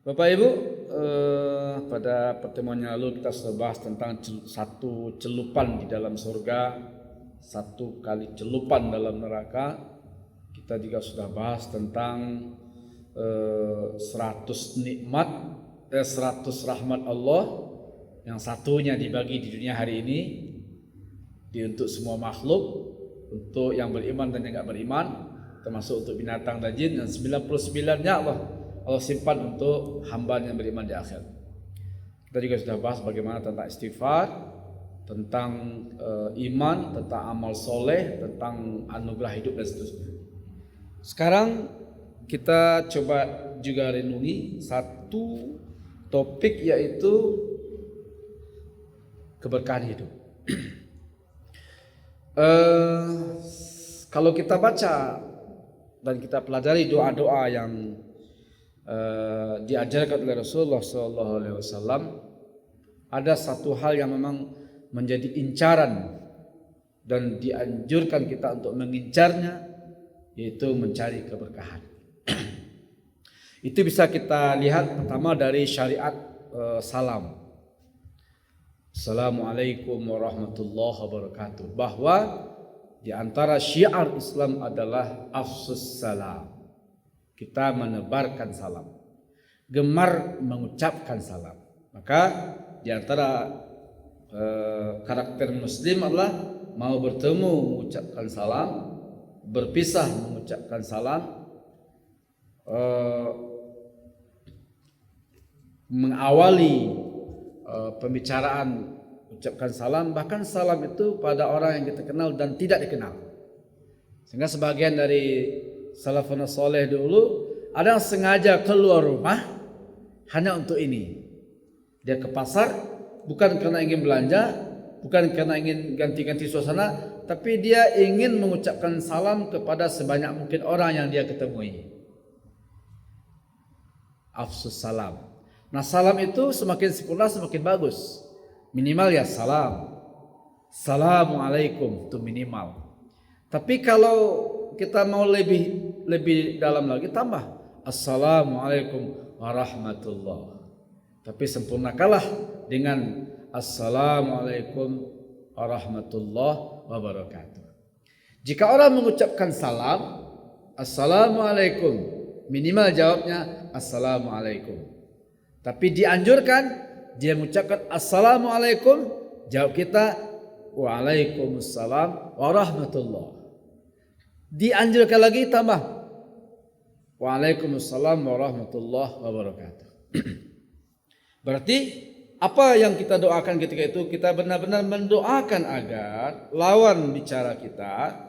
Bapak Ibu, pada pertemuan yang lalu kita sudah bahas tentang satu celupan di dalam surga, satu kali celupan dalam neraka. Kita juga sudah bahas tentang 100 nikmat, 100 rahmat Allah, yang satunya dibagi di dunia hari ini untuk semua makhluk, untuk yang beriman dan yang tidak beriman, termasuk untuk binatang dan jin, dan 99-nya Allah simpan untuk hamba yang beriman di akhir. Kita juga sudah bahas bagaimana tentang istighfar, tentang iman, tentang amal soleh, tentang anugerah hidup dan seterusnya. Sekarang kita coba juga renungi satu topik, yaitu keberkahan hidup. Kalau kita baca dan kita pelajari doa-doa yang diajarkan oleh Rasulullah SAW, ada satu hal yang memang menjadi incaran dan dianjurkan kita untuk mengincarnya, yaitu mencari keberkahan. Itu bisa kita lihat pertama dari syariat salam. Assalamualaikum warahmatullahi wabarakatuh. Bahwa di antara syiar Islam adalah afsus salam. Kita menebarkan salam, gemar mengucapkan salam. Maka di antara karakter Muslim adalah mau bertemu mengucapkan salam, berpisah mengucapkan salam, mengawali pembicaraan ucapkan salam, bahkan salam itu pada orang yang kita kenal dan tidak dikenal. Sehingga sebagian dari salafun soleh dulu ada yang sengaja keluar rumah hanya untuk ini. Dia ke pasar bukan karena ingin belanja, bukan karena ingin ganti-ganti suasana, tapi dia ingin mengucapkan salam kepada sebanyak mungkin orang yang dia ketemui. Afsus salam. Nah, salam itu semakin sempurna semakin bagus. Minimal ya salam. Assalamualaikum itu minimal. Tapi kalau kita mau lebih dalam lagi, tambah Assalamualaikum warahmatullah. Tapi sempurnakanlah dengan Assalamualaikum warahmatullahi wabarakatuh. Jika orang mengucapkan salam, Assalamualaikum, minimal jawabnya Assalamualaikum. Tapi dianjurkan dia mengucapkan Assalamualaikum, jawab kita Waalaikumsalam warahmatullah. Dianjurkan lagi tambah Waalaikumsalam warahmatullahi wabarakatuh. Berarti apa yang kita doakan ketika itu, kita benar-benar mendoakan agar lawan bicara kita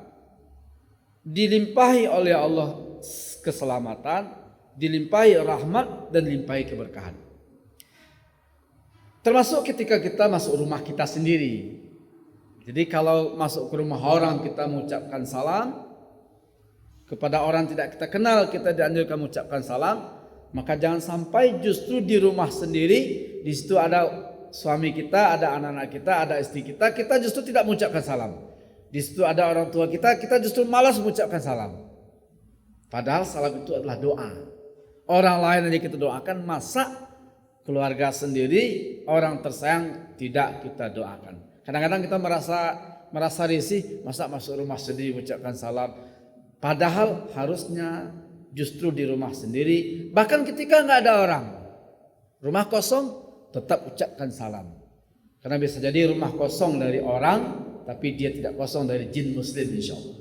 dilimpahi oleh Allah keselamatan, dilimpahi rahmat, dan dilimpahi keberkahan. Termasuk ketika kita masuk rumah kita sendiri. Jadi kalau masuk ke rumah orang kita mengucapkan salam, kepada orang tidak kita kenal kita dianjurkan mengucapkan salam, maka jangan sampai justru di rumah sendiri, di situ ada suami kita, ada anak-anak kita, ada istri kita, kita justru tidak mengucapkan salam. Di situ ada orang tua kita, kita justru malas mengucapkan salam. Padahal salam itu adalah doa. Orang lain aja kita doakan, masa keluarga sendiri, orang tersayang tidak kita doakan. Kadang-kadang kita merasa risih, masa masuk rumah sendiri mengucapkan salam. Padahal harusnya justru di rumah sendiri, bahkan ketika nggak ada orang, rumah kosong, tetap ucapkan salam. Karena bisa jadi rumah kosong dari orang, tapi dia tidak kosong dari jin muslim, insya Allah.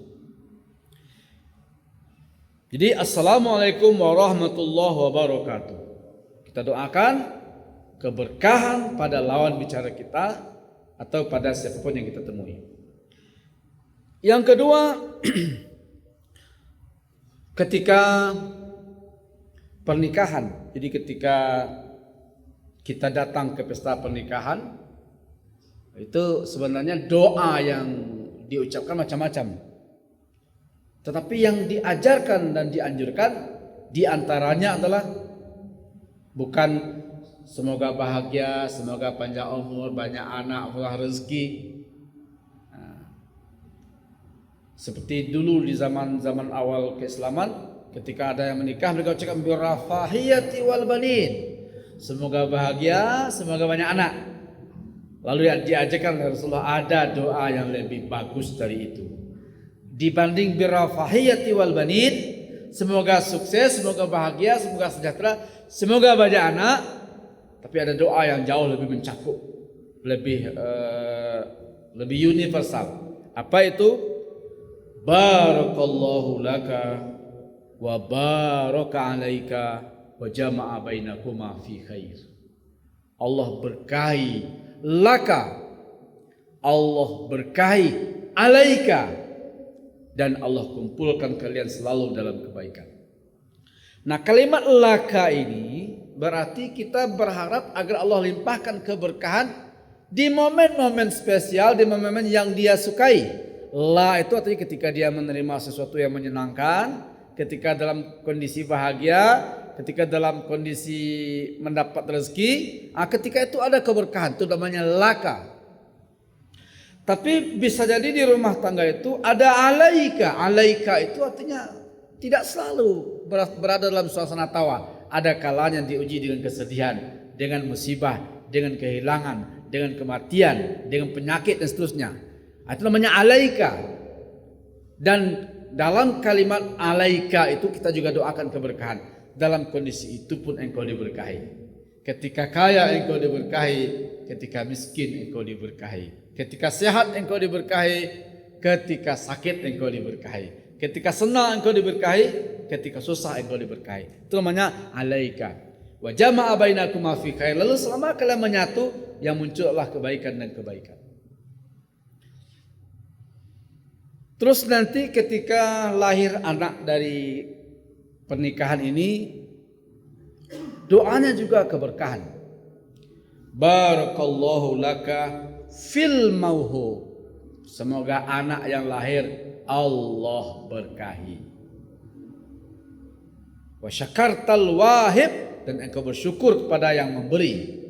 Jadi Assalamualaikum warahmatullahi wabarakatuh. Kita doakan keberkahan pada lawan bicara kita atau pada siapapun yang kita temui. Yang kedua, ketika pernikahan. Jadi ketika kita datang ke pesta pernikahan, itu sebenarnya doa yang diucapkan macam-macam. Tetapi yang diajarkan dan dianjurkan diantaranya adalah bukan semoga bahagia, semoga panjang umur, banyak anak, murah rezeki. Seperti dulu di zaman awal keislaman, ketika ada yang menikah mereka ucapkan birrafahiyati wal banin. semoga bahagia, semoga banyak anak. Lalu diajarkan oleh Rasulullah ada doa yang lebih bagus dari itu. Dibanding birrafahiyati wal banin, semoga sukses, semoga bahagia, semoga sejahtera, semoga banyak anak. Tapi ada doa yang jauh lebih mencakup, lebih universal. Apa itu? Barakallahu laka wa baraka alaika wa jama'a bainakuma fi khair. Allah berkahi laka, Allah berkahi alaika, dan Allah kumpulkan kalian selalu dalam kebaikan. Nah, kalimat laka ini berarti kita berharap agar Allah limpahkan keberkahan di momen-momen spesial, di momen-momen yang dia sukai. La itu artinya ketika dia menerima sesuatu yang menyenangkan, ketika dalam kondisi bahagia, ketika dalam kondisi mendapat rezeki, ketika itu ada keberkahan, itu namanya laka. Tapi bisa jadi di rumah tangga itu ada alaika. Alaika itu artinya tidak selalu berada dalam suasana tawa. Ada kalanya diuji dengan kesedihan, dengan musibah, dengan kehilangan, dengan kematian, dengan penyakit dan seterusnya. Itu namanya alaika. Dan dalam kalimat alaika itu kita juga doakan keberkahan. Dalam kondisi itu pun engkau diberkahi. Ketika kaya engkau diberkahi, ketika miskin engkau diberkahi. Ketika sehat engkau diberkahi, ketika sakit engkau diberkahi. Ketika senang engkau diberkahi, ketika susah engkau diberkahi. Itu namanya alaika. Wa jama'a bainakuma fi khair. Lalu selama kalian menyatu, yang muncullah kebaikan dan kebaikan. Terus nanti ketika lahir anak dari pernikahan ini, doanya juga keberkahan. Barakallahu laka fil mauhub. Semoga anak yang lahir Allah berkahi. Wa syakartal wahib, dan engkau bersyukur kepada yang memberi.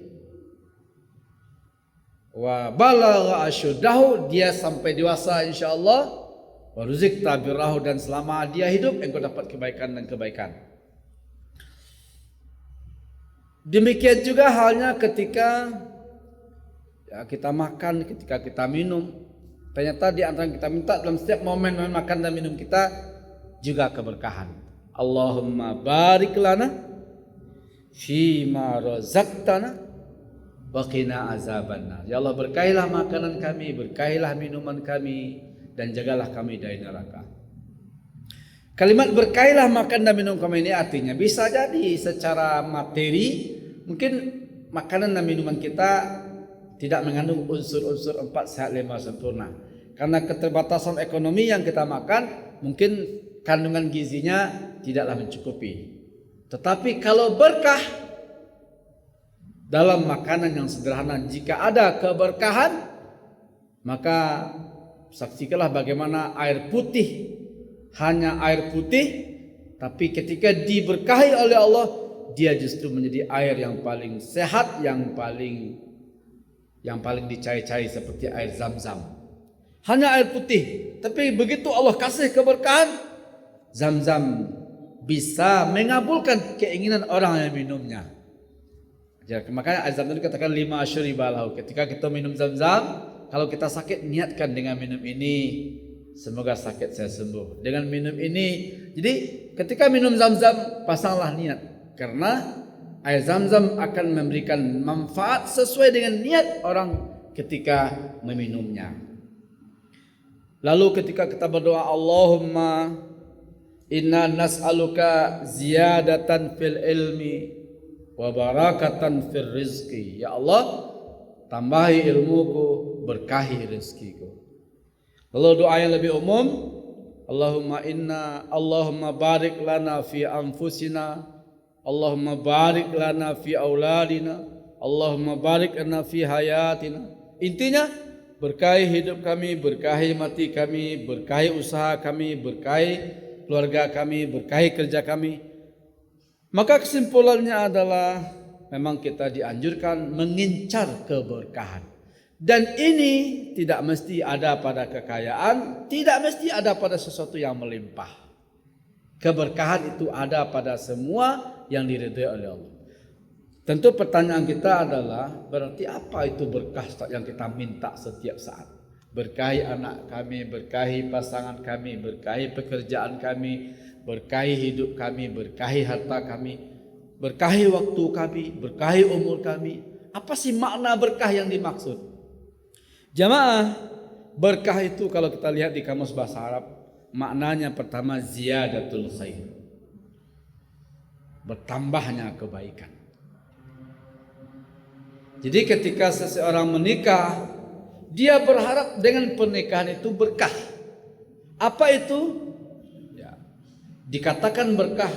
Wa balagha asyuddahu, dia sampai dewasa insyaallah. Wa ruzikta birrahu, dan selama dia hidup engkau dapat kebaikan dan kebaikan. Demikian juga halnya ketika kita makan, ketika kita minum. Ternyata di antara yang kita minta dalam setiap momen makan dan minum kita juga keberkahan. Allahumma barik lana fima razaqtana wa qina azabannar. Ya Allah, berkahilah makanan kami, berkahilah minuman kami, dan jagalah kami dari neraka. Kalimat berkahilah makan dan minum kami ini artinya bisa jadi secara materi, mungkin makanan dan minuman kita tidak mengandung unsur-unsur 4 sehat 5 sempurna. Karena keterbatasan ekonomi yang kita makan, mungkin kandungan gizinya tidaklah mencukupi. Tetapi kalau berkah dalam makanan yang sederhana, jika ada keberkahan, maka saksikanlah bagaimana air putih, hanya air putih, tapi ketika diberkahi oleh Allah, dia justru menjadi air yang paling sehat, yang paling dicari-cari seperti air Zam-Zam. Hanya air putih, tapi begitu Allah kasih keberkahan, Zam-Zam bisa mengabulkan keinginan orang yang minumnya. Jadi, makanya air Zam-Zam dikatakan 5 syuribalahu. Ketika kita minum Zam-Zam, kalau kita sakit, niatkan dengan minum ini, semoga sakit saya sembuh. Dengan minum ini, jadi ketika minum Zam-Zam, pasanglah niat. Karena air Zam-Zam akan memberikan manfaat sesuai dengan niat orang ketika meminumnya. Lalu ketika kita berdoa, Allahumma inna nas'aluka ziyadatan fil ilmi wa barakatan fil rizki. Ya Allah, tambahi ilmuku, berkahi rezekiku. Lalu doa yang lebih umum, Allahumma barik lana fi anfusina, Allahumma barik lana fi auladina, Allahumma barik lana fi hayatina. Intinya, berkahi hidup kami, berkahi mati kami, berkahi usaha kami, berkahi keluarga kami, berkahi kerja kami. Maka kesimpulannya adalah memang kita dianjurkan mengincar keberkahan. Dan ini tidak mesti ada pada kekayaan, tidak mesti ada pada sesuatu yang melimpah. Keberkahan itu ada pada semua yang diridhai oleh Allah. Tentu pertanyaan kita adalah, berarti apa itu berkah yang kita minta setiap saat? Berkahi anak kami, berkahi pasangan kami, berkahi pekerjaan kami, berkahi hidup kami, berkahi harta kami, berkahi waktu kami, berkahi umur kami. Apa sih makna berkah yang dimaksud? Jamaah, berkah itu kalau kita lihat di kamus bahasa Arab, maknanya pertama ziyadatul khair, bertambahnya kebaikan. Jadi ketika seseorang menikah, dia berharap dengan pernikahan itu berkah. Apa itu? Ya, dikatakan berkah,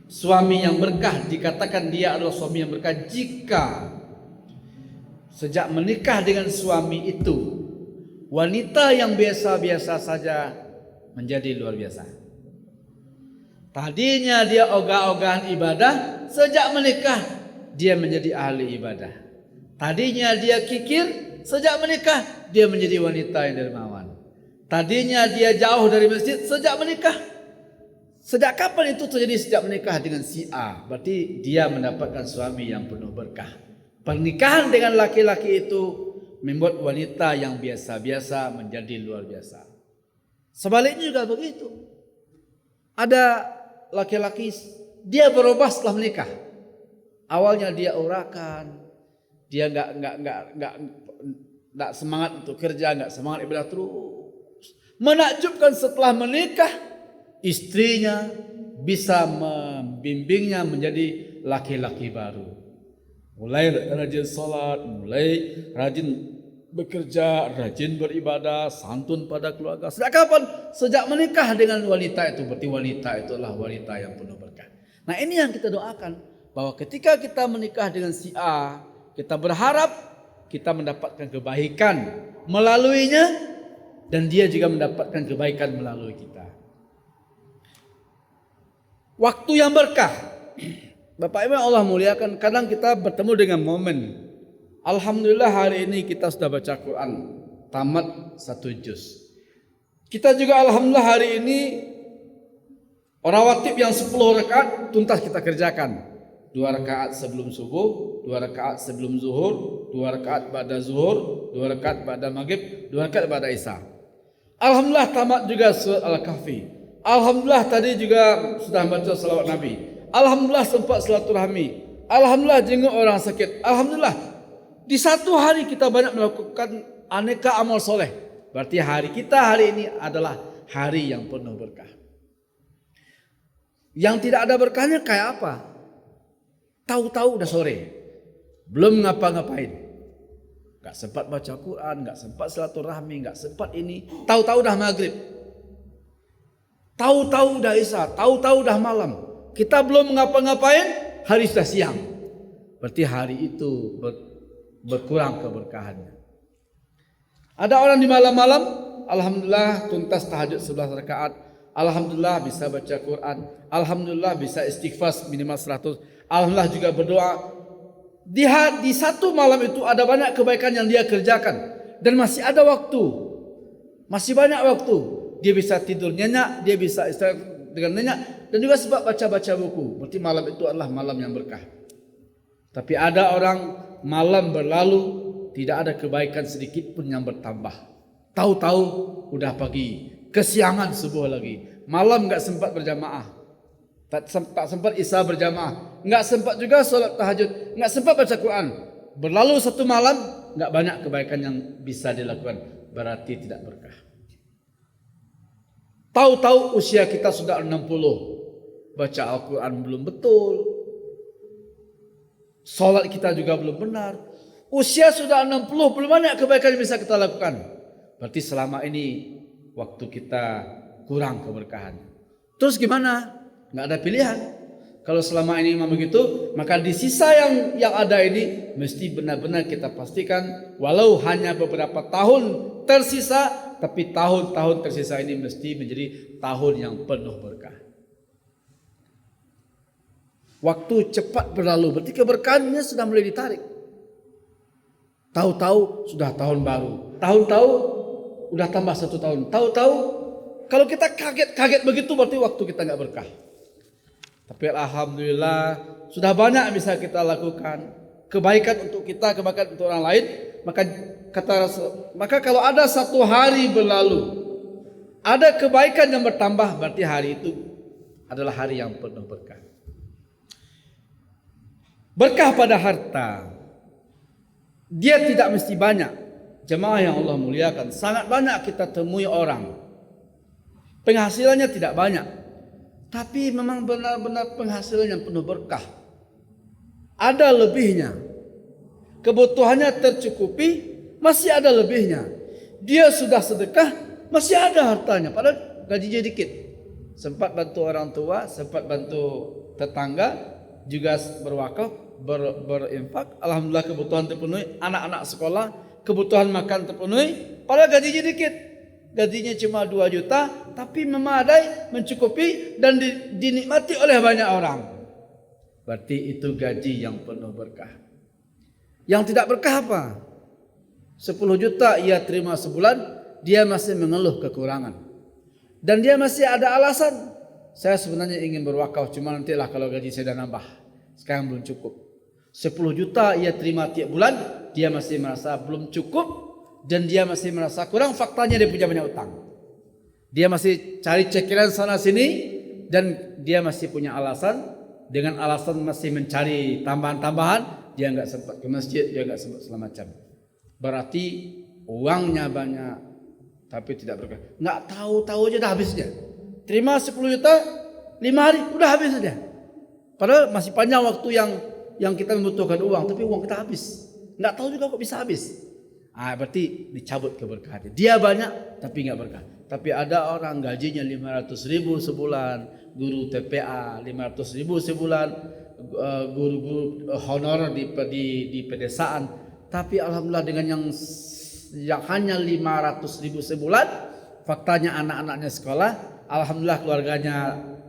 suami yang berkah, dikatakan dia adalah suami yang berkah jika sejak menikah dengan suami itu, wanita yang biasa-biasa saja menjadi luar biasa. Tadinya dia ogah-ogahan ibadah, sejak menikah dia menjadi ahli ibadah. Tadinya dia kikir, sejak menikah dia menjadi wanita yang dermawan. Tadinya dia jauh dari masjid, sejak menikah. Sejak kapan itu terjadi? Sejak menikah dengan si A. Berarti dia mendapatkan suami yang penuh berkah. Pernikahan dengan laki-laki itu membuat wanita yang biasa-biasa menjadi luar biasa. Sebaliknya juga begitu. Ada laki-laki, dia berubah setelah menikah. Awalnya dia urakan, dia nggak semangat untuk kerja, nggak semangat ibadah terus. Menakjubkan setelah menikah, istrinya bisa membimbingnya menjadi laki-laki baru. Mulai rajin salat, mulai rajin bekerja, rajin beribadah, santun pada keluarga. Sejak kapan? Sejak menikah dengan wanita itu. Berarti wanita itu adalah wanita yang penuh berkah. Nah, ini yang kita doakan, bahwa ketika kita menikah dengan si A, kita berharap kita mendapatkan kebaikan melaluinya, dan dia juga mendapatkan kebaikan melalui kita. Waktu yang berkah. Bapak Ibu Allah muliakan, kadang kita bertemu dengan momen. Alhamdulillah hari ini kita sudah baca Quran tamat 1 juz. Kita juga alhamdulillah hari ini rawatib yang 10 rakaat tuntas kita kerjakan. 2 rakaat sebelum subuh, 2 rakaat sebelum zuhur, 2 rakaat pada zuhur, 2 rakaat pada maghrib, 2 rakaat pada isya. Alhamdulillah tamat juga surah Al-Kahfi. Alhamdulillah tadi juga sudah baca salawat Nabi. Alhamdulillah sempat silaturahmi. Alhamdulillah jenguk orang sakit. Alhamdulillah di satu hari kita banyak melakukan aneka amal soleh. Berarti hari kita hari ini adalah hari yang penuh berkah. Yang tidak ada berkahnya kayak apa? Tahu-tahu udah sore, belum ngapa-ngapain, gak sempat baca Quran, gak sempat silaturahmi, gak sempat ini. Tahu-tahu udah maghrib, tahu-tahu udah isya, tahu-tahu udah malam. Kita belum ngapa-ngapain, hari sudah siang. Berarti hari itu berkurang keberkahannya. Ada orang di malam-malam, alhamdulillah tuntas tahajud 11 rakaat. Alhamdulillah bisa baca Quran. Alhamdulillah bisa istighfar minimal 100. Alhamdulillah juga berdoa. Di satu malam itu ada banyak kebaikan yang dia kerjakan. Dan masih ada waktu. Masih banyak waktu. Dia bisa tidur nyenyak, dia bisa istirahat dengan nyenyak, dan juga sebab baca-baca buku. Berarti malam itu adalah malam yang berkah. Tapi ada orang malam berlalu, tidak ada kebaikan sedikit pun yang bertambah. Tahu-tahu udah pagi, kesiangan subuh lagi. Malam enggak sempat berjamaah. Tak sempat isya berjamaah. Enggak sempat juga solat tahajud. Enggak sempat baca Quran. Berlalu satu malam, enggak banyak kebaikan yang bisa dilakukan. Berarti tidak berkah. Tahu-tahu usia kita sudah 60. Baca Al-Quran belum betul. Solat kita juga belum benar. Usia sudah 60, belum banyak kebaikan yang bisa kita lakukan. Berarti selama ini waktu kita kurang keberkahan. Terus gimana? Nggak ada pilihan. Kalau selama ini memang begitu, maka di sisa yang ada ini mesti benar-benar kita pastikan, walau hanya beberapa tahun tersisa, tapi tahun-tahun tersisa ini mesti menjadi tahun yang penuh berkah. Waktu cepat berlalu, berarti keberkahannya sudah mulai ditarik. Tahu-tahu sudah tahun baru, tahu-tahu udah tambah 1 tahun, tahu-tahu kalau kita kaget-kaget begitu berarti waktu kita nggak berkah. Tapi alhamdulillah sudah banyak bisa kita lakukan kebaikan untuk kita, kebaikan untuk orang lain. Maka kalau ada satu hari berlalu, ada kebaikan yang bertambah, berarti hari itu adalah hari yang penuh berkah. Berkah pada harta, dia tidak mesti banyak. Jemaah yang Allah muliakan, sangat banyak kita temui orang penghasilannya tidak banyak, tapi memang benar-benar penghasilan yang penuh berkah. Ada lebihnya, kebutuhannya tercukupi, masih ada lebihnya. Dia sudah sedekah, masih ada hartanya, padahal gajinya dikit. Sempat bantu orang tua, sempat bantu tetangga, juga berwakaf, berinfak. Alhamdulillah kebutuhan terpenuhi, anak-anak sekolah, kebutuhan makan terpenuhi, padahal gajinya dikit. Gajinya cuma 2 juta, tapi memadai, mencukupi, dan dinikmati oleh banyak orang. Berarti itu gaji yang penuh berkah. Yang tidak berkah apa? 10 juta ia terima sebulan, dia masih mengeluh kekurangan. Dan dia masih ada alasan, saya sebenarnya ingin berwakaf, cuma nantilah kalau gaji saya dah nambah. Sekarang belum cukup. 10 juta ia terima tiap bulan, dia masih merasa belum cukup, dan dia masih merasa kurang. Faktanya dia punya banyak utang. Dia masih cari cekiran sana sini, dan dia masih punya alasan. Dengan alasan masih mencari tambahan-tambahan, dia enggak sempat ke masjid, dia enggak sempat segala macam. Berarti uangnya banyak, tapi tidak berkah. Enggak tahu aja dah habisnya. Terima 10 juta, 5 hari udah habis saja. Padahal masih panjang waktu yang kita membutuhkan uang, tapi uang kita habis. Enggak tahu juga kok bisa habis. Berarti dicabut keberkahannya. Dia banyak tapi enggak berkah. Tapi ada orang gajinya 500.000 sebulan, guru TPA 500.000 sebulan, guru-guru honorer di pedesaan. Tapi alhamdulillah dengan yang hanya 500.000 sebulan, faktanya anak-anaknya sekolah, alhamdulillah keluarganya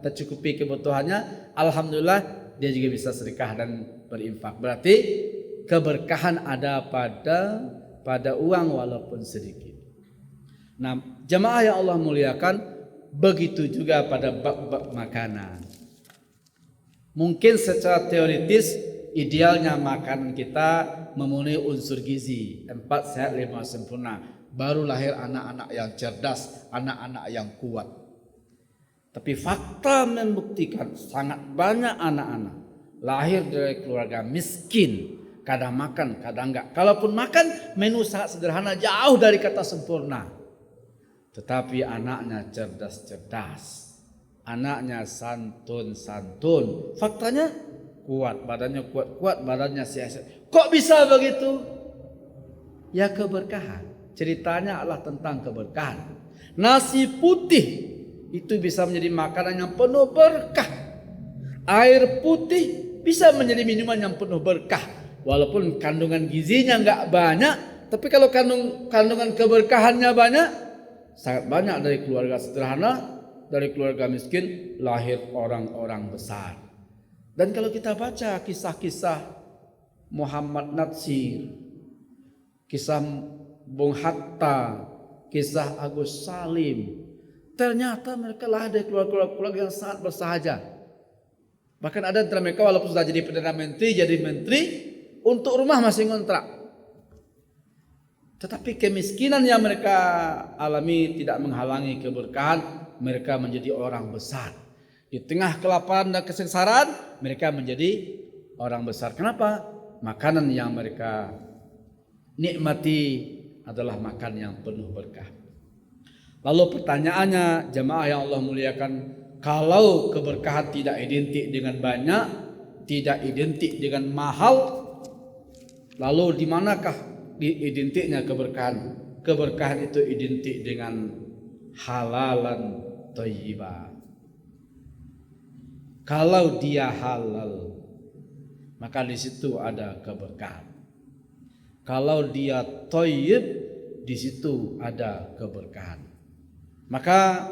tercukupi kebutuhannya, alhamdulillah dia juga bisa sedekah dan berinfak. Berarti keberkahan ada pada uang walaupun sedikit. Nah, jemaah yang Allah muliakan, begitu juga pada bab-bab makanan. Mungkin secara teoritis idealnya makanan kita memenuhi unsur gizi 4 sehat 5 sempurna, baru lahir anak-anak yang cerdas, anak-anak yang kuat. Tapi fakta membuktikan sangat banyak anak-anak lahir dari keluarga miskin, kadang makan, kadang enggak. Kalaupun makan, menu sangat sederhana, jauh dari kata sempurna. Tetapi anaknya cerdas-cerdas, anaknya santun-santun. Faktanya kuat, badannya kuat-kuat, badannya sehat. Kok bisa begitu? Ya keberkahan. Ceritanya adalah tentang keberkahan. Nasi putih itu bisa menjadi makanan yang penuh berkah. Air putih bisa menjadi minuman yang penuh berkah. Walaupun kandungan gizinya enggak banyak, tapi kalau kandungan keberkahannya banyak, sangat banyak dari keluarga sederhana, dari keluarga miskin, lahir orang-orang besar. Dan kalau kita baca kisah-kisah Muhammad Natsir, kisah Bung Hatta, kisah Agus Salim, ternyata mereka lahir dari keluarga yang sangat bersahaja. Bahkan ada antara mereka walaupun sudah jadi Perdana Menteri, jadi menteri, untuk rumah masih ngontrak. Tetapi kemiskinan yang mereka alami tidak menghalangi keberkahan. Mereka menjadi orang besar. Di tengah kelaparan dan kesengsaraan, mereka menjadi orang besar. Kenapa? Makanan yang mereka nikmati adalah makan yang penuh berkah. Lalu pertanyaannya, jemaah yang Allah muliakan, kalau keberkahan tidak identik dengan banyak, tidak identik dengan mahal, lalu di manakah identiknya keberkahan? Keberkahan itu identik dengan halalan thayyibah. Kalau dia halal, maka di situ ada keberkahan. Kalau dia thayyib, di situ ada keberkahan. Maka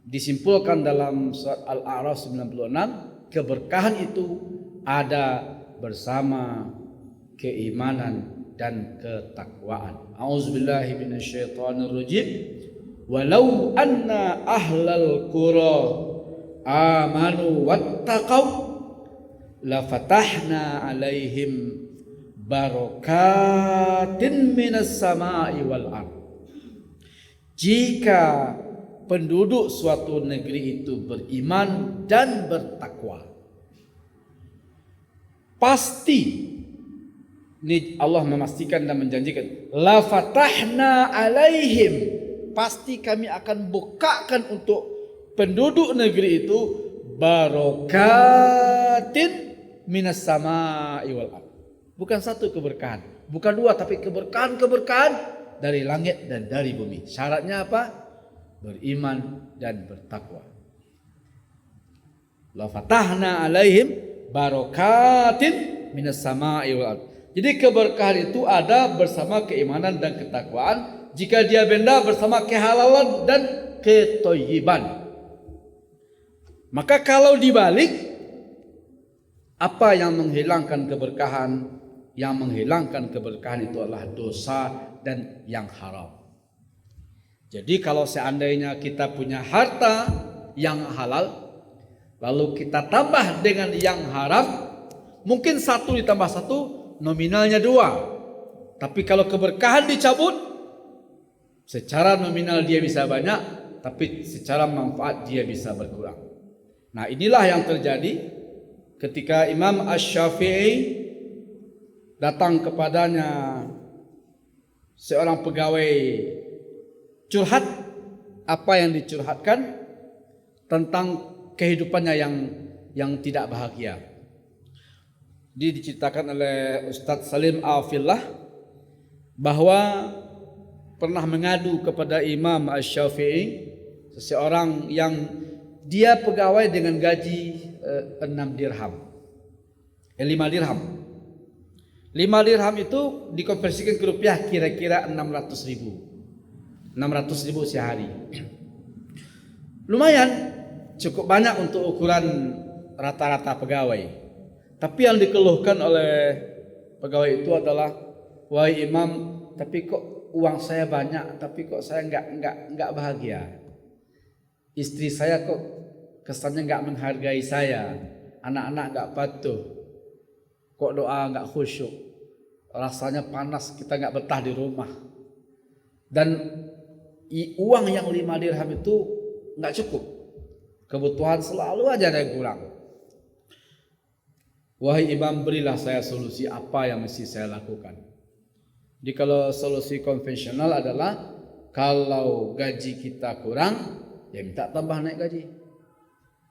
disimpulkan dalam surat Al-A'raf 96, keberkahan itu ada bersama keimanan dan ketakwaan. A'udzubillahi minasyaitonirrajim. Walau anna ahlal qura amanu wattaqau la fatahna alaihim barakatin minas sama'i wal ard. Jika penduduk suatu negeri itu beriman dan bertakwa, pasti, ini Allah memastikan dan menjanjikan, la fatahna alaihim, pasti kami akan bukakan untuk penduduk negeri itu barakatin minas sama'i wal ard. Bukan satu keberkahan, bukan dua, tapi keberkahan-keberkahan dari langit dan dari bumi. Syaratnya apa? Beriman dan bertakwa. La fatahna alaihim barakatin minas sama'i wal ard. Jadi keberkahan itu ada bersama keimanan dan ketakwaan. Jika dia benda bersama kehalalan dan ketoyiban. Maka kalau dibalik, apa yang menghilangkan keberkahan? Yang menghilangkan keberkahan itu adalah dosa dan yang haram. Jadi kalau seandainya kita punya harta yang halal, lalu kita tambah dengan yang haram, mungkin 1 ditambah 1 nominalnya 2. Tapi kalau keberkahan dicabut, secara nominal dia bisa banyak, tapi secara manfaat dia bisa berkurang. Nah, inilah yang terjadi ketika Imam Asy-Syafi'i datang kepadanya seorang pegawai curhat. Apa yang dicurhatkan? Tentang kehidupannya yang tidak bahagia. Dia diceritakan oleh Ustadz Salim Afillah bahwa pernah mengadu kepada Imam Asy-Syafi'i seseorang yang dia pegawai dengan gaji 6 dirham. 5 dirham. 5 dirham itu dikonversikan ke rupiah kira-kira 600 ribu. 600 ribu sehari. Lumayan, cukup banyak untuk ukuran rata-rata pegawai. Tapi yang dikeluhkan oleh pegawai itu adalah, wahai Imam, tapi kok uang saya banyak, tapi kok saya enggak bahagia. Istri saya kok kesannya enggak menghargai saya, anak-anak enggak patuh, kok doa enggak khusyuk, rasanya panas, kita enggak betah di rumah. Dan uang yang 5 dirham itu enggak cukup, kebutuhan selalu aja ada yang kurang. Wahai Imam, berilah saya solusi apa yang mesti saya lakukan. Jadi kalau solusi konvensional adalah kalau gaji kita kurang, ya minta tambah naik gaji.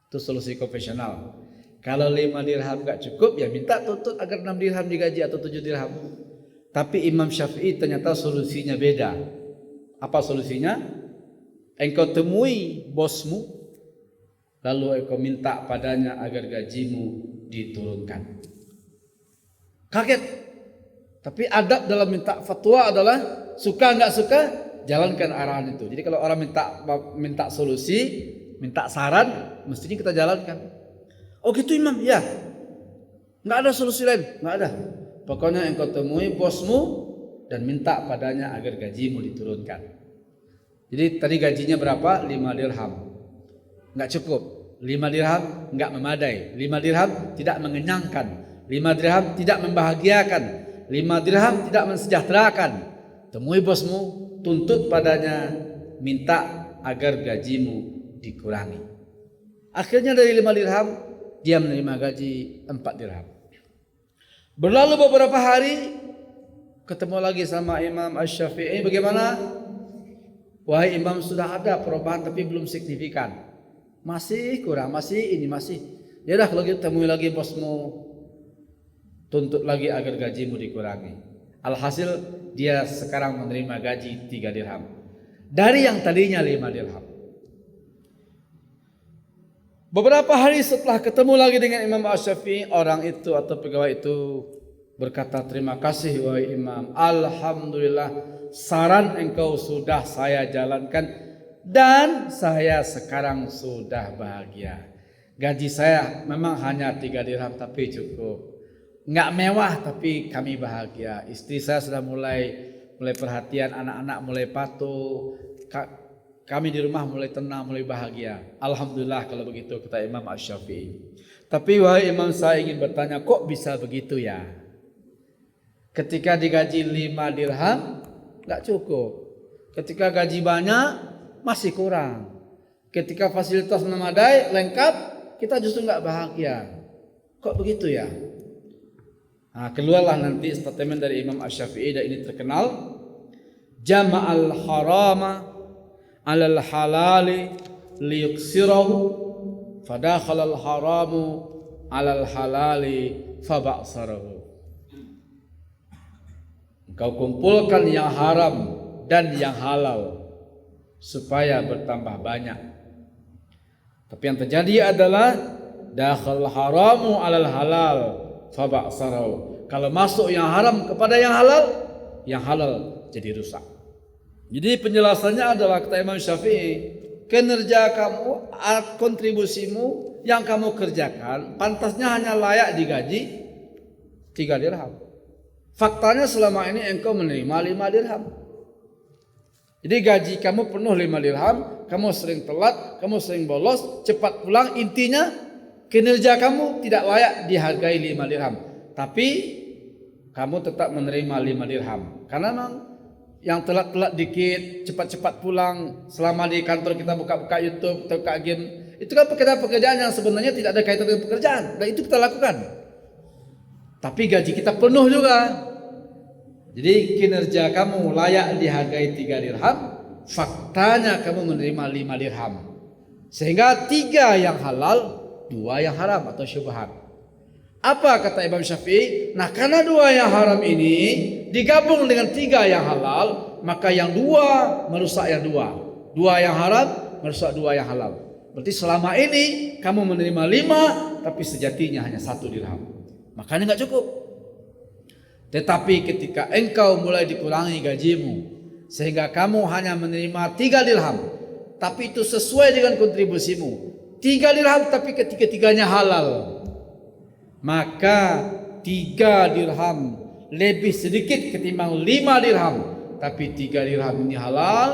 Itu solusi konvensional. Kalau 5 dirham enggak cukup, ya minta tuntut agar 6 dirham digaji atau 7 dirham. Tapi Imam Syafi'i ternyata solusinya beda. Apa solusinya? Engkau temui bosmu, lalu engkau minta padanya agar gajimu diturunkan. Kaget. Tapi adab dalam minta fatwa adalah suka enggak suka, jalankan arahan itu. Jadi kalau orang minta solusi, minta saran, mestinya kita jalankan. Oh gitu Imam? Ya. Enggak ada solusi lain, enggak ada. Pokoknya engkau temui bosmu dan minta padanya agar gajimu diturunkan. Jadi tadi gajinya berapa? 5 dirham. Enggak cukup. 5 dirham enggak memadai. 5 dirham tidak mengenyangkan. 5 dirham tidak membahagiakan. 5 dirham tidak mensejahterakan. Temui bosmu, tuntut padanya, minta agar gajimu dikurangi. Akhirnya dari 5 dirham dia menerima gaji 4 dirham. Berlalu beberapa hari, ketemu lagi sama Imam Asy-Syafi'i. Bagaimana? Wahai Imam, sudah ada perubahan tapi belum signifikan. Masih kurang, masih. Ya udah kalau gitu temui lagi bosmu, tuntut lagi agar gajimu dikurangi. Alhasil dia sekarang menerima gaji 3 dirham dari yang tadinya 5 dirham. Beberapa hari setelah ketemu lagi dengan Imam Asy-Syafi'i, orang itu atau pegawai itu berkata, terima kasih wahai Imam, alhamdulillah saran engkau sudah saya jalankan dan saya sekarang sudah bahagia. Gaji saya memang hanya 3 dirham tapi cukup. Enggak mewah tapi kami bahagia. Istri saya sudah mulai perhatian, anak-anak mulai patuh. kami di rumah mulai tenang, mulai bahagia. Alhamdulillah kalau begitu, kata Imam Asy-Syafi'i. Tapi wahai Imam, saya ingin bertanya, kok bisa begitu ya? Ketika digaji 5 dirham enggak cukup. Ketika gaji banyak masih kurang. Ketika fasilitas memadai, lengkap, kita justru enggak bahagia. Kok begitu ya? Nah, keluarlah nanti statement dari Imam Asy-Syafi'i, dan ini terkenal. Jama'al harama 'alal halali liyuksirahu fadakhalal haramu 'alal halali faba'sarahu. Engkau kumpulkan yang haram dan yang halal supaya bertambah banyak. Tapi yang terjadi adalah dakhal haramu 'alal halal faba'sarahu. Kalau masuk yang haram kepada yang halal jadi rusak. Jadi penjelasannya adalah, kata Imam Syafi'i, kinerja kamu, kontribusimu yang kamu kerjakan pantasnya hanya layak digaji 3 dirham. Faktanya selama ini engkau menerima 5 dirham. Jadi gaji kamu penuh 5 dirham, kamu sering telat, kamu sering bolos, cepat pulang, intinya kinerja kamu tidak layak dihargai 5 dirham. Tapi kamu tetap menerima 5 dirham. Karena memang yang telat-telat dikit, cepat-cepat pulang, selama di kantor kita buka-buka YouTube atau buka game, itu kan pekerjaan-pekerjaan yang sebenarnya tidak ada kaitan dengan pekerjaan, dan itu kita lakukan. Tapi gaji kita penuh juga. Jadi kinerja kamu layak dihargai 3 dirham, faktanya kamu menerima 5 dirham. Sehingga 3 yang halal, 2 yang haram atau syubhat. Apa kata Imam Syafi'i? Nah, karena 2 yang haram ini digabung dengan 3 yang halal, maka yang 2 merusak yang 2. 2 yang haram merusak 2 yang halal. Berarti selama ini kamu menerima 5, tapi sejatinya hanya 1 dirham. Makanya enggak cukup. Tetapi ketika engkau mulai dikurangi gajimu, sehingga kamu hanya menerima 3 dirham, tapi itu sesuai dengan kontribusimu. 3 dirham tapi ketiga-tiganya halal. Maka 3 dirham lebih sedikit ketimbang 5 dirham. Tapi 3 dirham ini halal,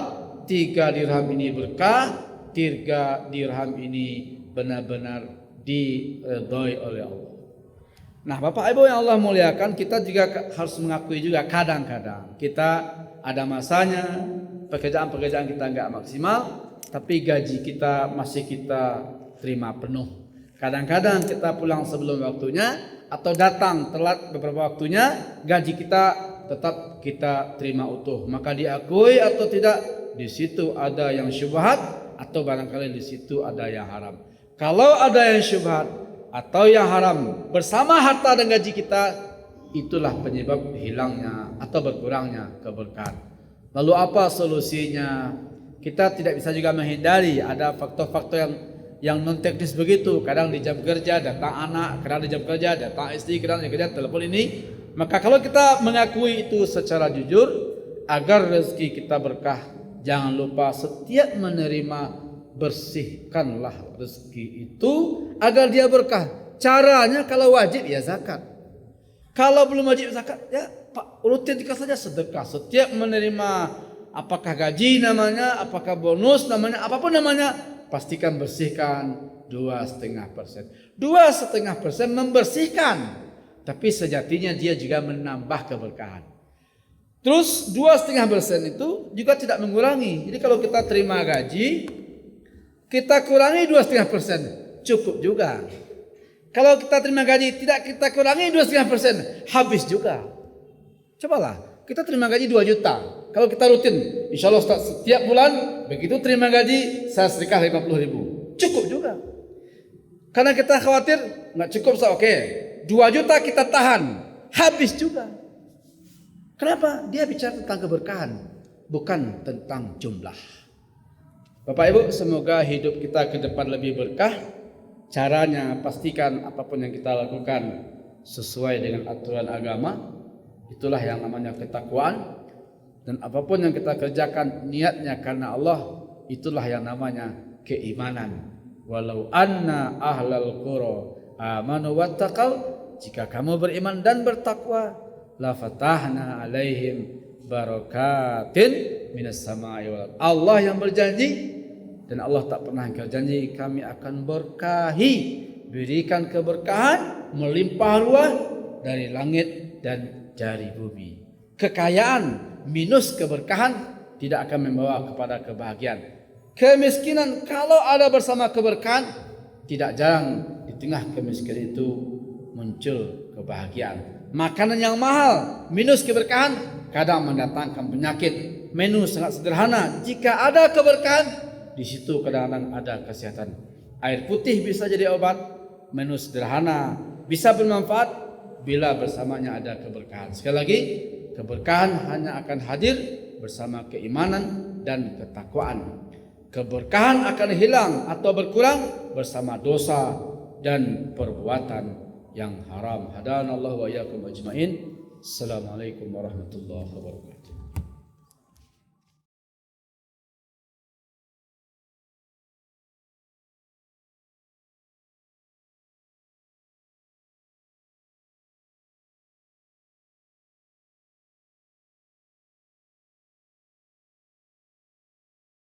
3 dirham ini berkah, 3 dirham ini benar-benar diridhoi oleh Allah. Nah, Bapak Ibu yang Allah muliakan, kita juga harus mengakui juga kadang-kadang kita ada masanya pekerjaan-pekerjaan kita enggak maksimal, tapi gaji kita masih kita terima penuh. Kadang-kadang kita pulang sebelum waktunya atau datang telat beberapa waktunya, gaji kita tetap kita terima utuh. Maka diakui atau tidak, di situ ada yang syubhat atau barangkali di situ ada yang haram. Kalau ada yang syubhat atau yang haram bersama harta dan gaji kita, itulah penyebab hilangnya atau berkurangnya keberkahan. Lalu apa solusinya? Kita tidak bisa juga menghindari ada faktor-faktor yang non teknis begitu. Kadang di jam kerja datang anak, kadang di jam kerja datang istri, kadang di kerja telepon ini. Maka kalau kita mengakui itu secara jujur, agar rezeki kita berkah, jangan lupa setiap menerima, bersihkanlah rezeki itu agar dia berkah. Caranya kalau wajib ya zakat. Kalau belum wajib zakat ya Pak, rutinkan saja sedekah. Setiap menerima, apakah gaji namanya, apakah bonus namanya, apapun namanya, pastikan bersihkan 2,5%. 2,5% membersihkan, tapi sejatinya dia juga menambah keberkahan. Terus 2,5% itu juga tidak mengurangi. Jadi kalau kita terima gaji, kita kurangi 2,5%, cukup juga. Kalau kita terima gaji tidak kita kurangi 2,5%, habis juga. Cobalah, kita terima gaji 2 juta. Kalau kita rutin, insya Allah setiap bulan begitu terima gaji, saya sedekah 50.000, cukup juga. Karena kita khawatir nggak cukup, oke, 2 juta kita tahan, habis juga. Kenapa? Dia bicara tentang keberkahan, bukan tentang jumlah. Bapak Ibu, semoga hidup kita ke depan lebih berkah. Caranya pastikan apapun yang kita lakukan sesuai dengan aturan agama. Itulah yang namanya ketakwaan. Dan apapun yang kita kerjakan niatnya karena Allah, itulah yang namanya keimanan. Walau anna ahlal qura amanu wattaqau, jika kamu beriman dan bertakwa, la fatahna alaihim barakatin minas sama'i wal ardh. Allah yang berjanji dan Allah tak pernah ingkar janji, kami akan berkahi, berikan keberkahan melimpah ruah dari langit dan dari bumi. Kekayaan minus keberkahan tidak akan membawa kepada kebahagiaan. Kemiskinan kalau ada bersama keberkahan, tidak jarang di tengah kemiskinan itu muncul kebahagiaan. Makanan yang mahal minus keberkahan kadang mendatangkan penyakit. Menu sangat sederhana, jika ada keberkahan di situ kadang-kadang ada kesehatan. Air putih bisa jadi obat. Menu sederhana bisa bermanfaat bila bersamanya ada keberkahan. Sekali lagi, keberkahan hanya akan hadir bersama keimanan dan ketakwaan. Keberkahan akan hilang atau berkurang bersama dosa dan perbuatan yang haram. Hadanallahu wa iyyakum ajmain. Assalamualaikum warahmatullahi wabarakatuh.